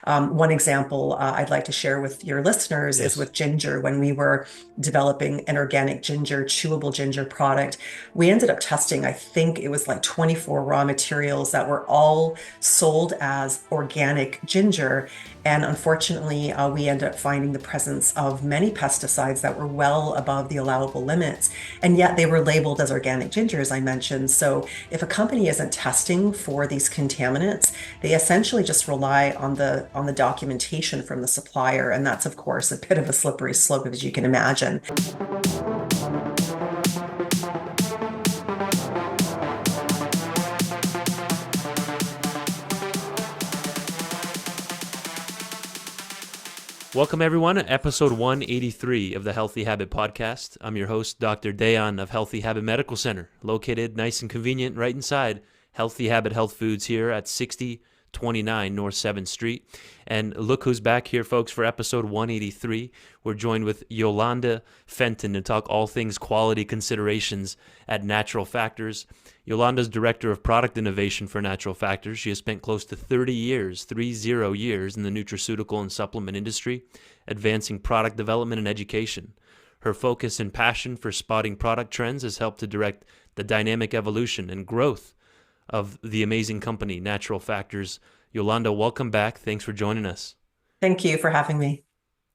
One example I'd like to share with your listeners is Yes. with ginger. When we were developing an organic ginger, chewable ginger product, we ended up testing, I think it was like 24 raw materials that were all sold as organic ginger. And unfortunately, we ended up finding the presence of many pesticides that were well above the allowable limits. And yet they were labeled as organic ginger, as I mentioned. So if a company isn't testing for these contaminants, they essentially just rely on the documentation from the supplier, and that's of course a bit of a slippery slope, as you can imagine. Welcome, everyone, to episode 183 of the Healthy Habit Podcast. I'm your host, Dr. Dayan of Healthy Habit Medical Center, located nice and convenient right inside Healthy Habit Health Foods here at 6029 North 7th Street. And look who's back here, folks, for episode 183. We're joined with Yolanda Fenton to talk all things quality considerations at Natural Factors. Yolanda's Director of Product Innovation for Natural Factors. She has spent close to 30 years in the nutraceutical and supplement industry, advancing product development and education. Her focus and passion for spotting product trends has helped to direct the dynamic evolution and growth of the amazing company, Natural Factors. Yolanda, welcome back. Thanks for joining us. Thank you for having me.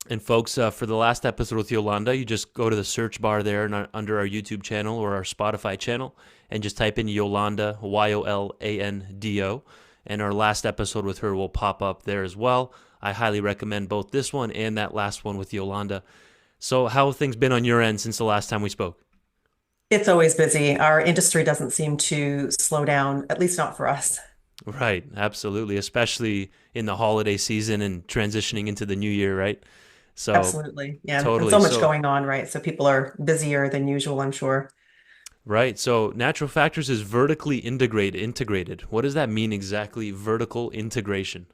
And folks, for the last episode with Yolanda, you just go to the search bar there under our YouTube channel or our Spotify channel and just type in Yolanda, Yolando. And our last episode with her will pop up there as well. I highly recommend both this one and that last one with Yolanda. So how have things been on your end since the last time we spoke? It's always busy. Our industry doesn't seem to slow down, at least not for us. Right, absolutely, especially in the holiday season and transitioning into the new year, right? So Absolutely. Yeah. And totally. so much So going on, right? So people are busier than usual, I'm sure. right. So Natural Factors is vertically integrated. What does that mean exactly? Vertical integration.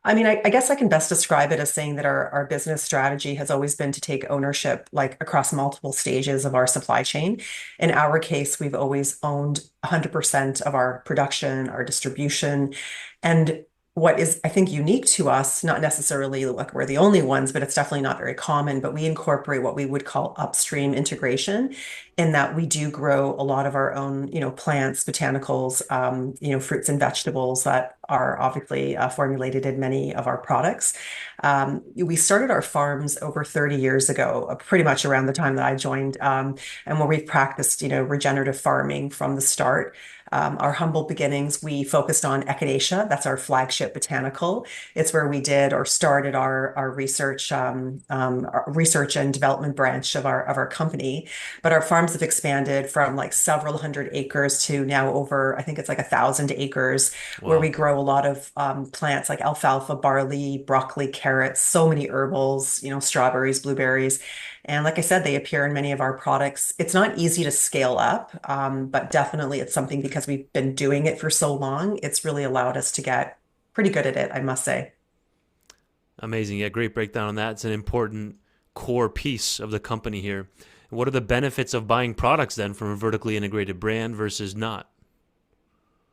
I mean, I guess I can best describe it as saying that our business strategy has always been to take ownership, like across multiple stages of our supply chain. In our case, we've always owned 100% of our production, our distribution. And what is, I think, unique to us, not necessarily like we're the only ones, but it's definitely not very common, but we incorporate what we would call upstream integration in that we do grow a lot of our own, plants, botanicals, fruits and vegetables that are obviously formulated in many of our products. We started our farms over 30 years ago, pretty much around the time that I joined, and where we've practiced, regenerative farming from the start. Our humble beginnings, we focused on echinacea. That's our flagship botanical. It's where we did or started our research and development branch of our company. But our farms have expanded from like several hundred acres to now over, I think it's like 1,000 acres, where we Wow. grow a lot of plants like alfalfa, barley, broccoli, carrots, so many herbals, strawberries, blueberries. And like I said, they appear in many of our products. It's not easy to scale up, but definitely it's something because we've been doing it for so long. It's really allowed us to get pretty good at it, I must say. Amazing. Yeah, great breakdown on that. It's an important core piece of the company here. What are the benefits of buying products then from a vertically integrated brand versus not?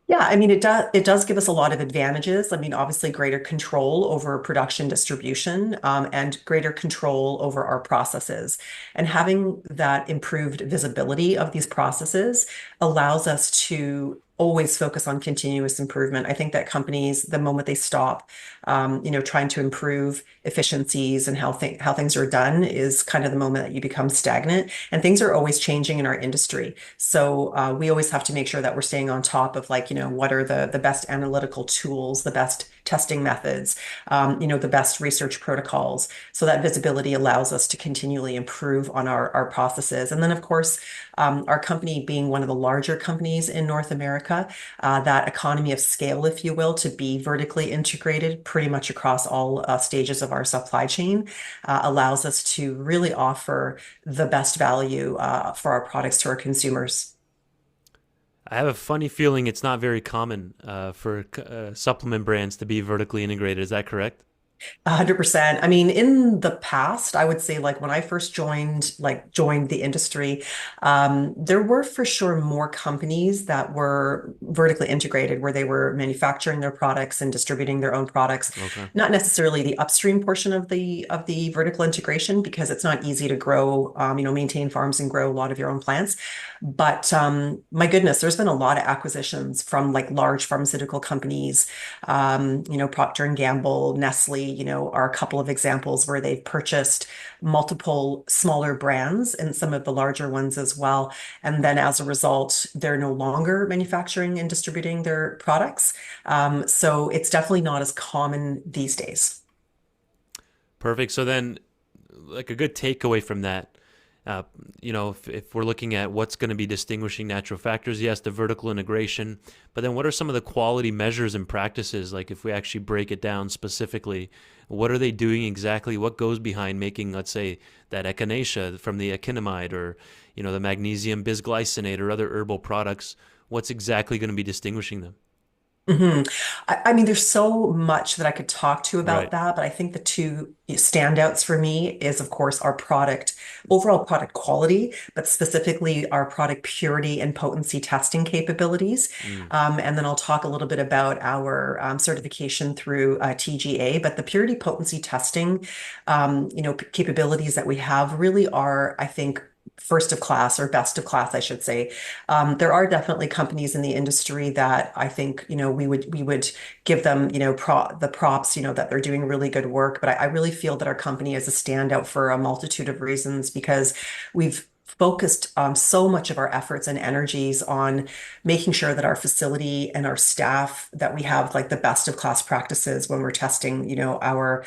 Yeah, I mean, it does give us a lot of advantages. I mean, obviously greater control over production distribution, and greater control over our processes. And having that improved visibility of these processes allows us to always focus on continuous improvement. I think that companies, the moment they stop, trying to improve efficiencies and how things are done is kind of the moment that you become stagnant. And things are always changing in our industry. So we always have to make sure that we're staying on top of like, what are the best analytical tools, the best testing methods, the best research protocols. So that visibility allows us to continually improve on our processes. And then, of course, our company being one of the larger companies in North America, that economy of scale, if you will, to be vertically integrated pretty much across all stages of our supply chain, allows us to really offer the best value for our products to our consumers. I have a funny feeling it's not very common for supplement brands to be vertically integrated. Is that correct? 100%. I mean, in the past, I would say like when I first joined the industry, there were for sure more companies that were vertically integrated where they were manufacturing their products and distributing their own products. Okay. Not necessarily the upstream portion of the vertical integration because it's not easy to grow, maintain farms and grow a lot of your own plants. But my goodness, there's been a lot of acquisitions from like large pharmaceutical companies, Procter and Gamble, Nestle, are a couple of examples where they've purchased multiple smaller brands and some of the larger ones as well. And then as a result, they're no longer manufacturing and distributing their products. So it's definitely not as common these days. Perfect. So then, like a good takeaway from that, uh, if we're looking at what's going to be distinguishing natural factors, yes, the vertical integration, but then what are some of the quality measures and practices? Like if we actually break it down specifically, what are they doing exactly? What goes behind making, let's say, that echinacea from the echinamide or, the magnesium bisglycinate or other herbal products? What's exactly going to be distinguishing them? hmm I mean, there's so much that I could talk to about Right. that, but I think the two standouts for me is, of course, our product, overall product quality, but specifically our product purity and potency testing capabilities. Mm, And then I'll talk a little bit about our certification through TGA, but the purity potency testing, capabilities that we have really are, I think, first of class or best of class, I should say. There are definitely companies in the industry that I think, we would give them, the props, that they're doing really good work. But I really feel that our company is a standout for a multitude of reasons because we've focused so much of our efforts and energies on making sure that our facility and our staff that we have like the best of class practices when we're testing, our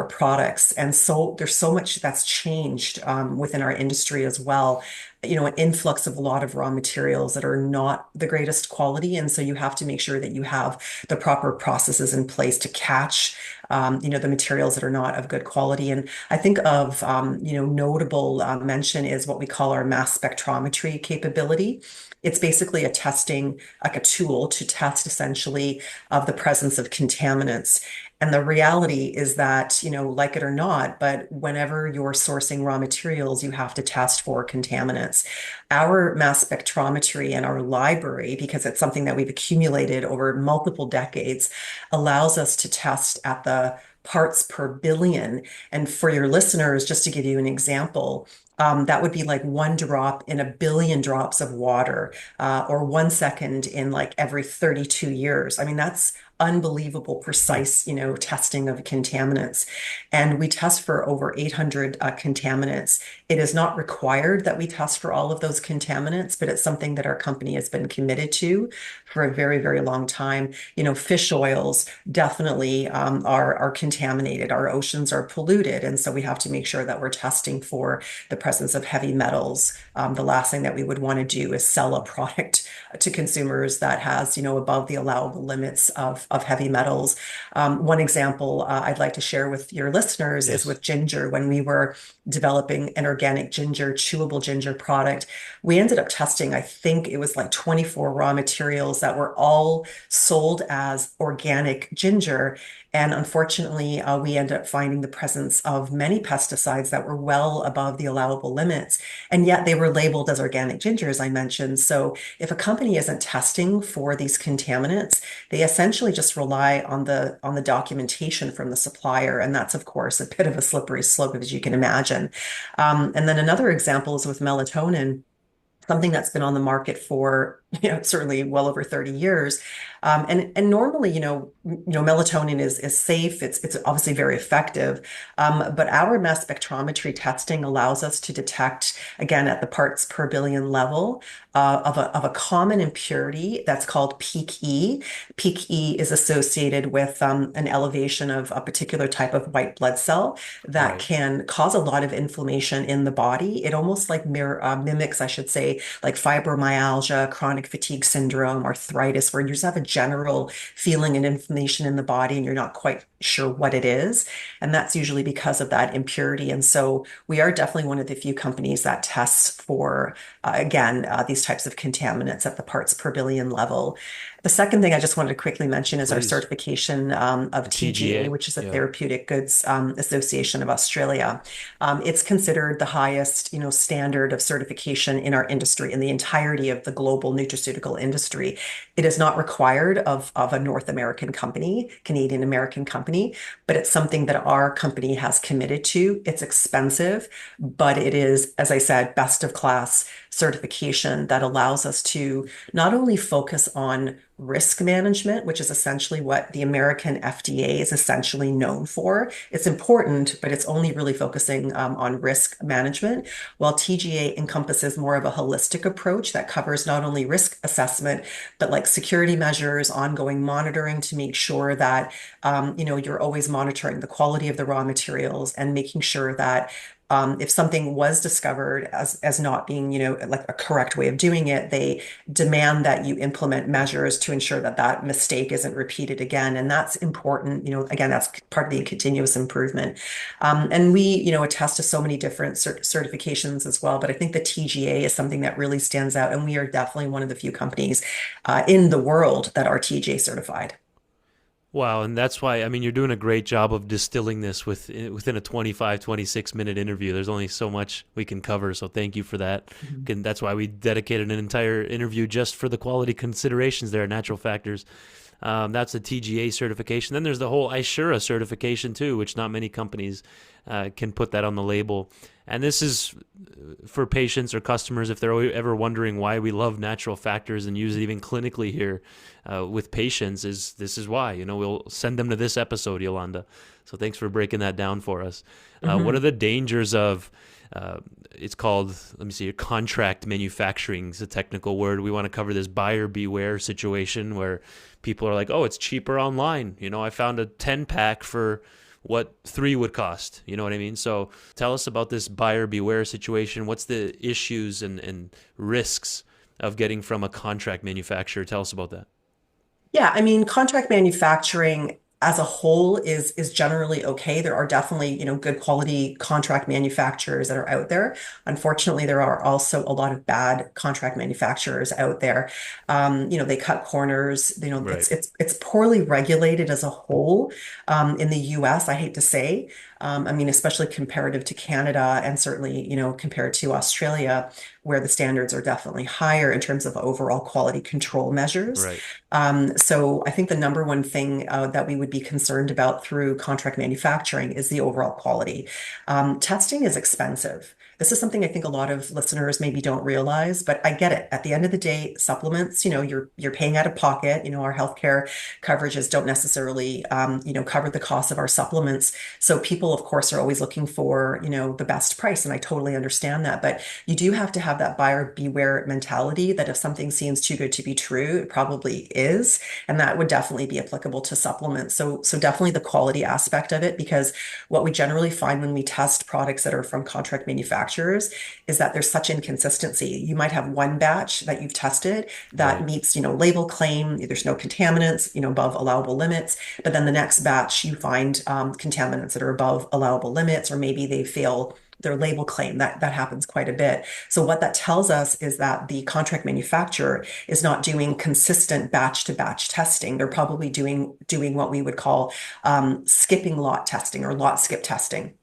products. And so there's so much that's changed within our industry as well, an influx of a lot of raw materials that are not the greatest quality. And so you have to make sure that you have the proper processes in place to catch, the materials that are not of good quality. And I think of, notable mention is what we call our mass spectrometry capability. It's basically a testing, like a tool to test essentially of the presence of contaminants. And the reality is that, like it or not, but whenever you're sourcing raw materials, you have to test for contaminants. Our mass spectrometry and our library, because it's something that we've accumulated over multiple decades, allows us to test at the parts per billion. And for your listeners, just to give you an example, that would be like one drop in a billion drops of water, or 1 second in like every 32 years. I mean, that's unbelievable hmm. precise, testing of contaminants. And we test for over 800 contaminants. It is not required that we test for all of those contaminants, but it's something that our company has been committed to for a very, very long time. Fish oils definitely are contaminated. Our oceans are polluted, and so we have to make sure that we're testing for the presence of heavy metals. The last thing that we would want to do is sell a product to consumers that has, above the allowable limits of heavy metals. One example I'd like to share with your listeners is Yes. with ginger. When we were developing an organic ginger, chewable ginger product, we ended up testing, I think it was like 24 raw materials that were all sold as organic ginger. And unfortunately, we ended up finding the presence of many pesticides that were well above the allowable limits. And yet they were labeled as organic ginger, as I mentioned. So if a company isn't testing for these contaminants, they essentially just rely on the documentation from the supplier. And that's, of course, a bit of a slippery slope, as you can imagine. And then another example is with melatonin, something that's been on the market for, certainly well over 30 years. And normally, melatonin is safe. It's obviously very effective. But our mass spectrometry testing allows us to detect, again, at the parts per billion level, of a common impurity that's called peak E. Peak E is associated with an elevation of a particular type of white blood cell that Right. can cause a lot of inflammation in the body. It almost like mimics, I should say, like fibromyalgia, chronic fatigue syndrome, arthritis, where you just have a general feeling and inflammation in the body and you're not quite sure what it is. And that's usually because of that impurity. And so we are definitely one of the few companies that tests for, again, these types of contaminants at the parts per billion level. The second thing I just wanted to quickly mention is our Please. certification of The TGA, TGA. which is a Yeah. Therapeutic Goods Association of Australia. It's considered the highest, standard of certification in our industry, in the entirety of the global nutraceutical industry. It is not required of a North American company, Canadian American company, but it's something that our company has committed to. It's expensive, but it is, as I said, best of class certification that allows us to not only focus on risk management, which is essentially what the American FDA is essentially known for. It's important, but it's only really focusing on risk management, while TGA encompasses more of a holistic approach that covers not only risk assessment, but like security measures, ongoing monitoring to make sure that you're always monitoring the quality of the raw materials and making sure that if something was discovered as not being, like a correct way of doing it, they demand that you implement measures to ensure that that mistake isn't repeated again. And that's important. Again, that's part of the continuous improvement. And we, attest to so many different certifications as well. But I think the TGA is something that really stands out. And we are definitely one of the few companies in the world that are TGA certified. Wow, and that's why, I mean, you're doing a great job of distilling this within a 25, 26-minute interview. There's only so much we can cover, so thank you for that. Mhm. And that's why we dedicated an entire interview just for the quality considerations there, natural factors. That's the TGA certification. Then there's the whole Ishura certification too, which not many companies can put that on the label. And this is for patients or customers if they're ever wondering why we love natural factors and use it even clinically here with patients. Is this is why we'll send them to this episode, Yolanda. So thanks for breaking that down for us. What are Mhm. the dangers of it's called, let me see, contract manufacturing is a technical word. We want to cover this buyer beware situation where people are like, oh, it's cheaper online. I found a 10 pack for what three would cost. You know what I mean? So tell us about this buyer beware situation. What's the issues and risks of getting from a contract manufacturer? Tell us about that. Yeah, I mean, contract manufacturing as a whole is generally okay. There are definitely, good quality contract manufacturers that are out there. Unfortunately, there are also a lot of bad contract manufacturers out there. They cut corners. Right. It's poorly regulated as a whole. In the US, I hate to say. I mean, especially comparative to Canada and certainly, compared to Australia, where the standards are definitely higher in terms of overall quality control measures. Right. So I think the number one thing that we would be concerned about through contract manufacturing is the overall quality. Testing is expensive. This is something I think a lot of listeners maybe don't realize, but I get it. At the end of the day, supplements, you're paying out of pocket. Our healthcare coverages don't necessarily, cover the cost of our supplements. So people, of course, are always looking for, the best price, and I totally understand that. But you do have to have that buyer beware mentality that if something seems too good to be true, it probably is. And that would definitely be applicable to supplements. So definitely the quality aspect of it, because what we generally find when we test products that are from contract manufacturers is that there's such inconsistency. You might have one batch that you've tested that Right. meets, label claim, there's no contaminants, above allowable limits, but then the next batch you find contaminants that are above allowable limits, or maybe they fail their label claim. That happens quite a bit. So what that tells us is that the contract manufacturer is not doing consistent batch to batch testing. They're probably doing what we would call skipping lot testing or lot skip testing.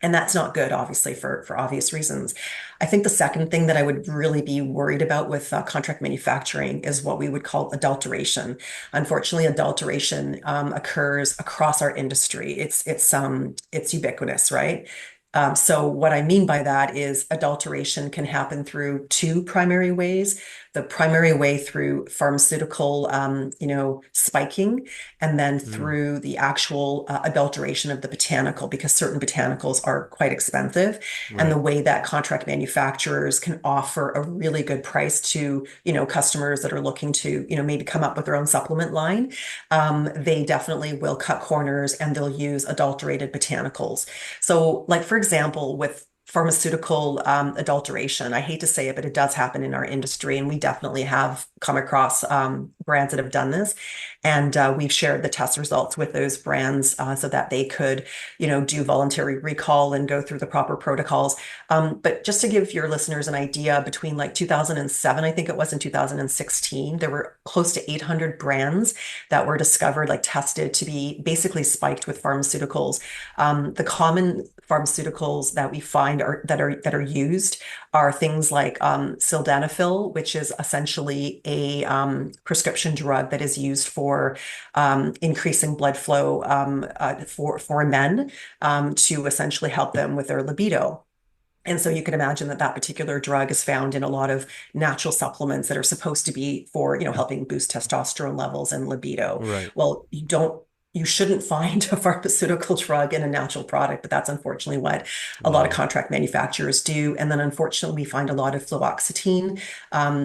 And that's not good, obviously, for obvious reasons. I think the second thing that I would really be worried about with contract manufacturing is what we would call adulteration. Unfortunately, adulteration occurs across our industry. It's ubiquitous, right? So what I mean by that is adulteration can happen through two primary ways. The primary way through pharmaceutical, spiking, and then Mm, through the actual adulteration of the botanical, because certain botanicals are quite expensive. And the right. way that contract manufacturers can offer a really good price to, customers that are looking to, maybe come up with their own supplement line, they definitely will cut corners and they'll use adulterated botanicals. So, like for example, with pharmaceutical adulteration. I hate to say it, but it does happen in our industry, and we definitely have come across brands that have done this. And we've shared the test results with those brands so that they could, do voluntary recall and go through the proper protocols. But just to give your listeners an idea, between like 2007, I think it was, in 2016, there were close to 800 brands that were discovered, like tested to be basically spiked with pharmaceuticals. The common pharmaceuticals that we find that are used are things like sildenafil, which is essentially a prescription drug that is used for increasing blood flow for men to essentially help them with their libido. And so you can imagine that that particular drug is found in a lot of natural supplements that are supposed to be for, helping boost testosterone levels and libido. Right. Well, you shouldn't find a pharmaceutical drug in a natural product, but that's unfortunately what a lot of Wow. contract manufacturers do. And then unfortunately, we find a lot of fluoxetine,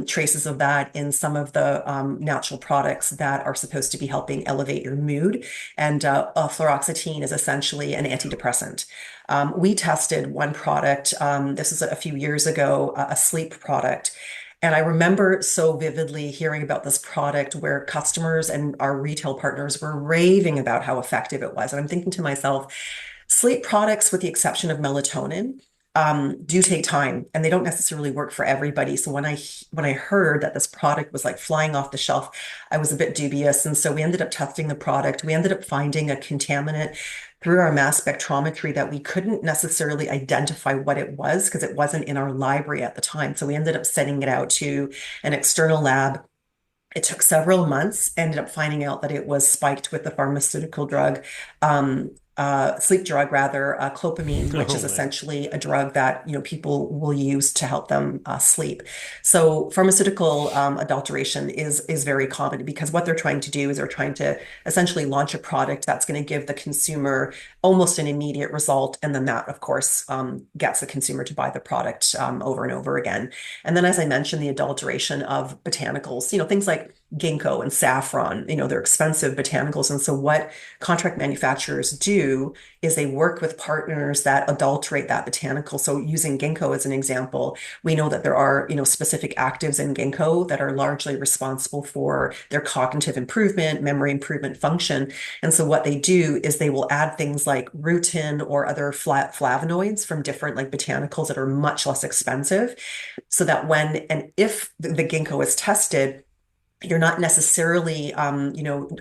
traces of that in some of the natural products that are supposed to be helping elevate your mood. And fluoxetine is essentially an antidepressant. We tested one product, this was a few years ago, a sleep product. And I remember so vividly hearing about this product where customers and our retail partners were raving about how effective it was. And I'm thinking to myself, sleep products, with the exception of melatonin, do take time, and they don't necessarily work for everybody. So when I heard that this product was like flying off the shelf, I was a bit dubious. And so we ended up testing the product. We ended up finding a contaminant through our mass spectrometry that we couldn't necessarily identify what it was because it wasn't in our library at the time. So we ended up sending it out to an external lab. It took several months, ended up finding out that it was spiked with the pharmaceutical drug, sleep drug rather, clopamine, which Oh is man. essentially a drug that, people will use to help them sleep. So pharmaceutical adulteration is very common because what they're trying to do is they're trying to essentially launch a product that's going to give the consumer almost an immediate result. And then that, of course, gets the consumer to buy the product over and over again. And then, as I mentioned, the adulteration of botanicals, things like ginkgo and saffron, they're expensive botanicals. And so what contract manufacturers do is they work with partners that adulterate that botanical. So using ginkgo as an example, we know that there are, specific actives in ginkgo that are largely responsible for their cognitive improvement, memory improvement, function. And so what they do is they will add things like rutin or other flavonoids from different like botanicals that are much less expensive, so that when and if the ginkgo is tested, you're not necessarily,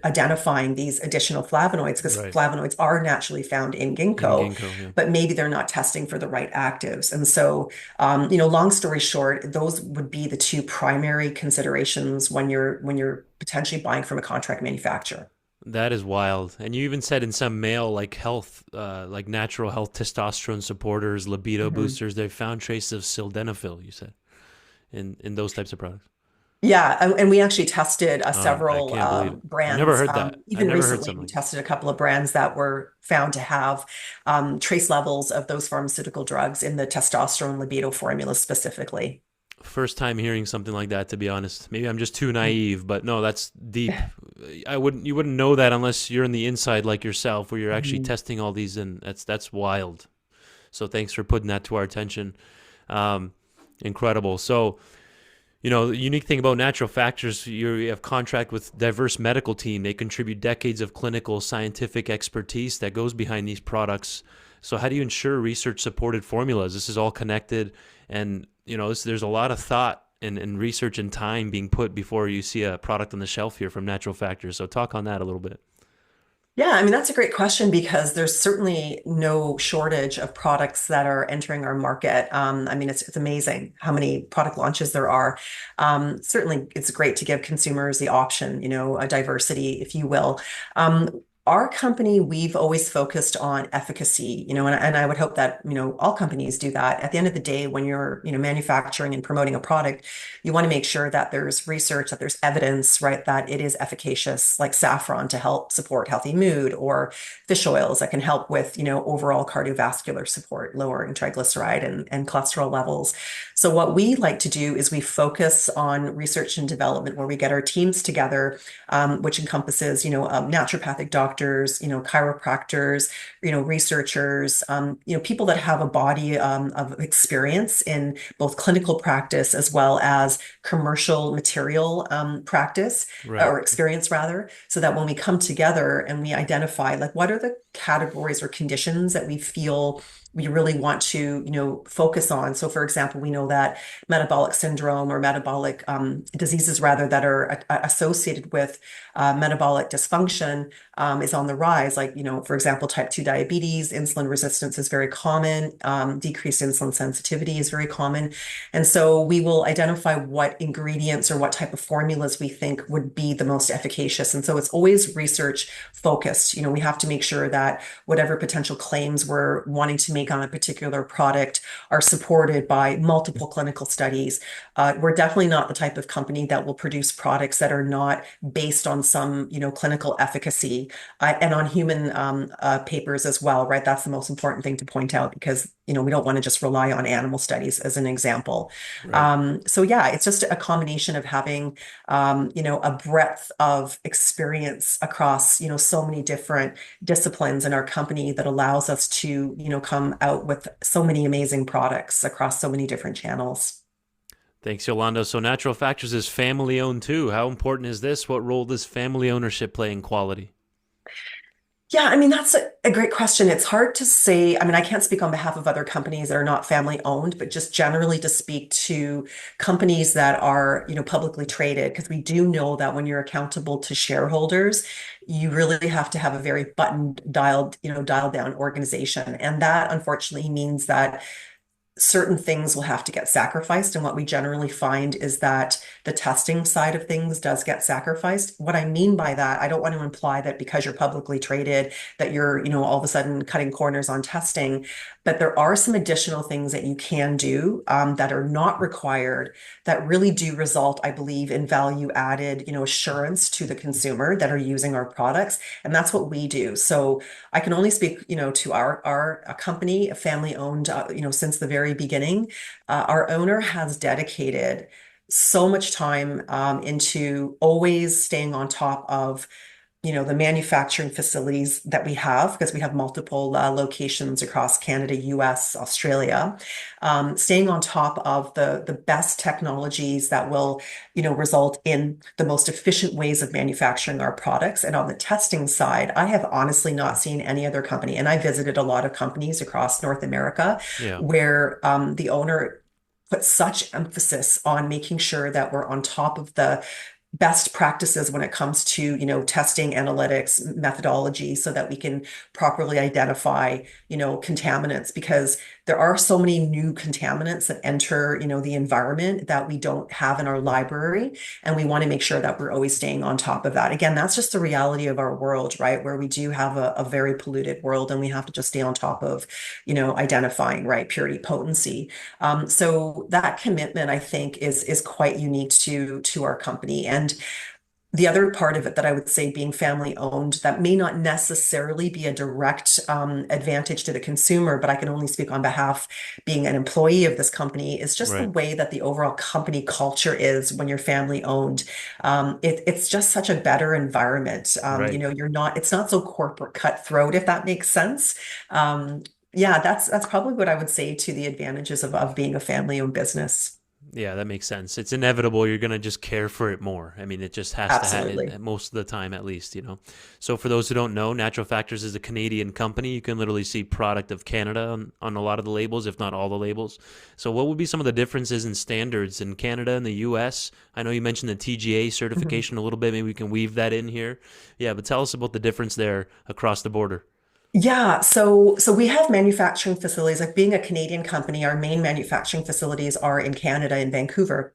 identifying these additional flavonoids, because Right. flavonoids are naturally found in In ginkgo, ginkgo, yeah. but maybe they're not testing for the right actives. And so, long story short, those would be the two primary considerations when you're potentially buying from a contract manufacturer. That is wild. And you even said in some male like health, like natural health testosterone supporters, libido Mhm. boosters, they found traces of sildenafil, you said, in those types of products. Yeah, and we actually tested I several can't believe it. I've never brands. heard that. I've Even never heard recently, something we like that. tested a couple of brands that were found to have trace levels of those pharmaceutical drugs in the testosterone libido formula specifically. First time hearing something like that, to be honest. Maybe I'm just too naive, but no, that's deep. You wouldn't know that unless you're in the inside like yourself, where you're actually Mhm. testing all these, and that's wild. So thanks for putting that to our attention. Um, Incredible. So, the unique thing about natural factors, you have contract with diverse medical team. They contribute decades of clinical scientific expertise that goes behind these products. So how do you ensure research supported formulas? This is all connected, and there's a lot of thought and research and time being put before you see a product on the shelf here from natural factors. So talk on that a little bit. Yeah, I mean, that's a great question because there's certainly no shortage of products that are entering our market. I mean, it's amazing how many product launches there are. Certainly, it's great to give consumers the option, a diversity, if you will. Our company, we've always focused on efficacy, and I would hope that, all companies do that. At the end of the day, when you're, manufacturing and promoting a product, you want to make sure that there's research, that there's evidence, right, that it is efficacious, like saffron to help support healthy mood, or fish oils that can help with, overall cardiovascular support, lowering triglyceride and cholesterol levels. So what we like to do is we focus on research and development, where we get our teams together, which encompasses, naturopathic doctors, doctors, chiropractors, researchers, people that have a body of experience in both clinical practice as well as commercial material practice Right. or experience rather, so that when we come together and we identify like what are the categories or conditions that we feel we really want to, focus on. So, for example, we know that metabolic syndrome or metabolic diseases rather that are associated with metabolic dysfunction is on the rise. Like, for example, type 2 diabetes, insulin resistance is very common, decreased insulin sensitivity is very common. And so we will identify what ingredients or what type of formulas we think would be the most efficacious. And so it's always research focused. We have to make sure that whatever potential claims we're wanting to make on a particular product are supported by multiple clinical studies. We're definitely not the type of company that will produce products that are not based on some, clinical efficacy and on human papers as well, right? That's the most important thing to point out because, we don't want to just rely on animal studies as an example. Right. So yeah, it's just a combination of having, a breadth of experience across, so many different disciplines in our company that allows us to, come out with so many amazing products across so many different channels. Thanks, Yolanda. So Natural Factors is family owned too. How important is this? What role does family ownership play in quality? Yeah, I mean, that's a great question. It's hard to say. I mean, I can't speak on behalf of other companies that are not family owned, but just generally to speak to companies that are, publicly traded, because we do know that when you're accountable to shareholders, you really have to have a very buttoned, dialed down organization. And that unfortunately means that certain things will have to get sacrificed. And what we generally find is that the testing side of things does get sacrificed. What I mean by that, I don't want to imply that because you're publicly traded, that you're, all of a sudden cutting corners on testing. But there are some additional things that you can do that are not required that really do result, I believe, in value added, assurance to the consumer that are using our products. And that's what we do. So I can only speak, to our company, a family owned, since the very beginning. Our owner has dedicated so much time into always staying on top of the manufacturing facilities that we have, because we have multiple locations across Canada, US, Australia, staying on top of the best technologies that will, result in the most efficient ways of manufacturing our products. And on the testing side, I have honestly not seen any other company, and I visited a lot of companies across North America Yeah. where the owner put such emphasis on making sure that we're on top of the best practices when it comes to, testing analytics methodology so that we can properly identify, contaminants because there are so many new contaminants that enter, the environment that we don't have in our library. And we want to make sure that we're always staying on top of that. Again, that's just the reality of our world, right? Where we do have a very polluted world and we have to just stay on top of, identifying, right, purity, potency. So that commitment, I think, is quite unique to our company. And the other part of it that I would say being family owned, that may not necessarily be a direct advantage to the consumer, but I can only speak on behalf being an employee of this company, is just the Right. way that the overall company culture is when you're family owned. It's just such a better environment. Right. it's not so corporate cutthroat, if that makes sense. Yeah, that's probably what I would say to the advantages of being a family owned business. Yeah, that makes sense. It's inevitable. You're going to just care for it more. I mean, it just has to Absolutely. most of the time, at least. So, for those who don't know, Natural Factors is a Canadian company. You can literally see product of Canada on a lot of the labels, if not all the labels. So, what would be some of the differences in standards in Canada and the US? I know you mentioned the TGA Mhm. certification a little bit. Maybe we can weave that in here. Yeah, but tell us about the difference there across the border. Yeah, so we have manufacturing facilities. Like being a Canadian company, our main manufacturing facilities are in Canada in Vancouver.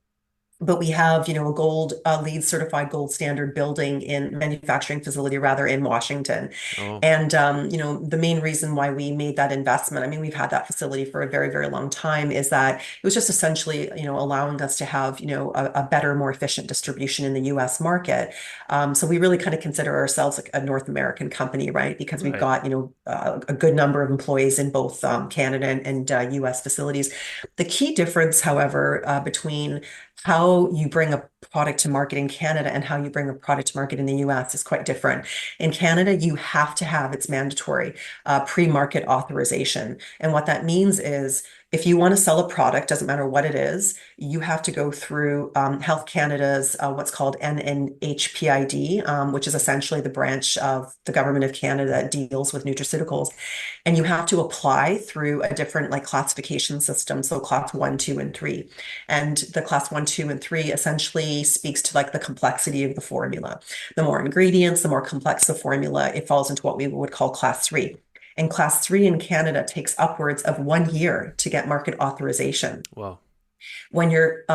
But we have, a gold, LEED certified gold standard building in manufacturing facility rather in Washington. Oh, And, the main reason why we made that investment, I mean, we've had that facility for a very, very long time, is that it was just essentially, allowing us to have, a better, more efficient distribution in the US market. So we really kind of consider ourselves like a North American company, right? Because we've right. got, a good number of employees in both Canada and US facilities. The key difference, however, between how you bring a product to market in Canada and how you bring a product to market in the US is quite different. In Canada, you have to have, it's mandatory, pre-market authorization. And what that means is if you want to sell a product, doesn't matter what it is, you have to go through Health Canada's what's called NNHPID, which is essentially the branch of the government of Canada that deals with nutraceuticals. And you have to apply through a different like classification system. So class one, two, and three. And the class one, two, and three essentially speaks to like the complexity of the formula. The more ingredients, the more complex the formula, it falls into what we would call class three. And class three in Canada takes upwards of 1 year to get market authorization. Wow. When you're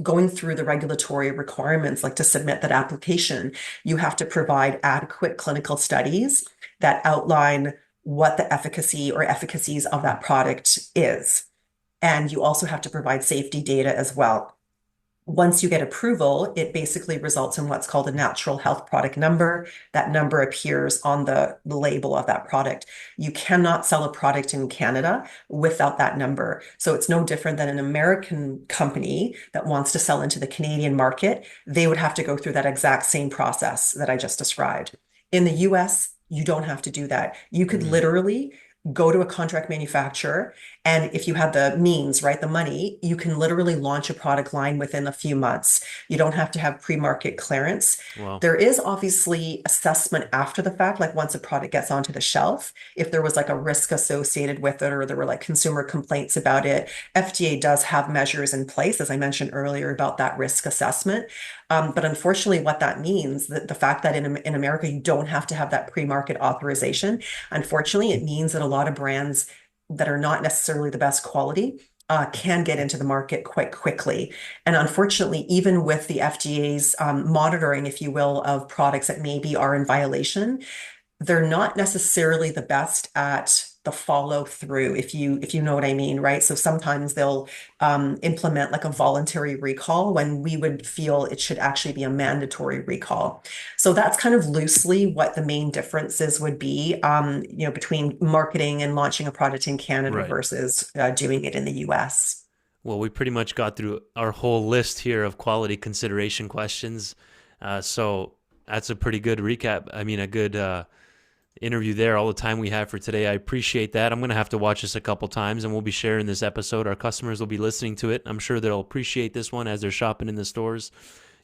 going through the regulatory requirements, like to submit that application, you have to provide adequate clinical studies that outline what the efficacy or efficacies of that product is. And you also have to provide safety data as well. Once you get approval, it basically results in what's called a natural health product number. That number appears on the label of that product. You cannot sell a product in Canada without that number. So it's no different than an American company that wants to sell into the Canadian market. They would have to go through that exact same process that I just described. In the US, you don't have to do that. You could Mm. literally go to a contract manufacturer, and if you have the means, right, the money, you can literally launch a product line within a few months. You don't have to have pre-market clearance. Wow. There is obviously assessment after the fact, like once a product gets onto the shelf, if there was like a risk associated with it or there were like consumer complaints about it, FDA does have measures in place, as I mentioned earlier, about that risk assessment. But unfortunately, what that means, the fact that in America, you don't have to have that pre-market authorization, unfortunately, it means that a lot of brands that are not necessarily the best quality can get into the market quite quickly. And unfortunately, even with the FDA's monitoring, if you will, of products that maybe are in violation, they're not necessarily the best at the follow through, if you know what I mean, right? So sometimes they'll implement like a voluntary recall when we would feel it should actually be a mandatory recall. So that's kind of loosely what the main differences would be, between marketing and launching a product in Canada Right. versus doing it in the US. Well, we pretty much got through our whole list here of quality consideration questions. So that's a pretty good recap. I mean, a good interview there, all the time we have for today. I appreciate that. I'm going to have to watch this a couple times, and we'll be sharing this episode. Our customers will be listening to it. I'm sure they'll appreciate this one as they're shopping in the stores.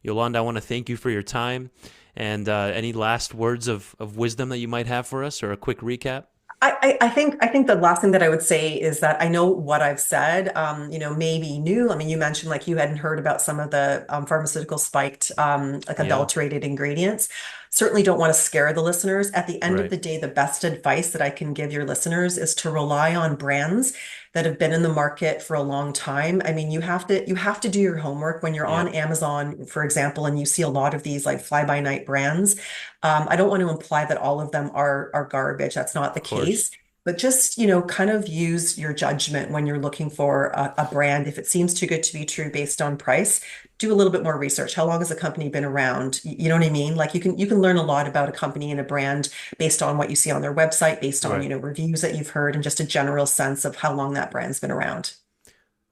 Yolanda, I want to thank you for your time. And any last words of wisdom that you might have for us, or a quick recap? I think the last thing that I would say is that I know what I've said, maybe new. I mean, you mentioned like you hadn't heard about some of the pharmaceutical spiked like Yeah, adulterated ingredients. Certainly don't want to scare the listeners. At the end of right. the day, the best advice that I can give your listeners is to rely on brands that have been in the market for a long time. I mean, you have to do your homework when you're on Yep, Amazon, for example, and you see a lot of these like fly-by-night brands. I don't want to imply that all of them are garbage. That's not the of course. case. But just, kind of use your judgment when you're looking for a brand. If it seems too good to be true based on price, do a little bit more research. How long has a company been around? You know what I mean? Like you can learn a lot about a company and a brand based on what you see on their website, based on, Right. reviews that you've heard, and just a general sense of how long that brand's been around.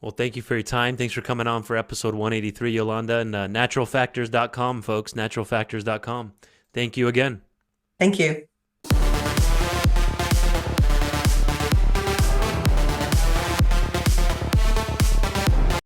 Well, thank you for your time. Thanks for coming on for episode 183, Yolanda, and naturalfactors.com, folks, naturalfactors.com. Thank you again. Thank you.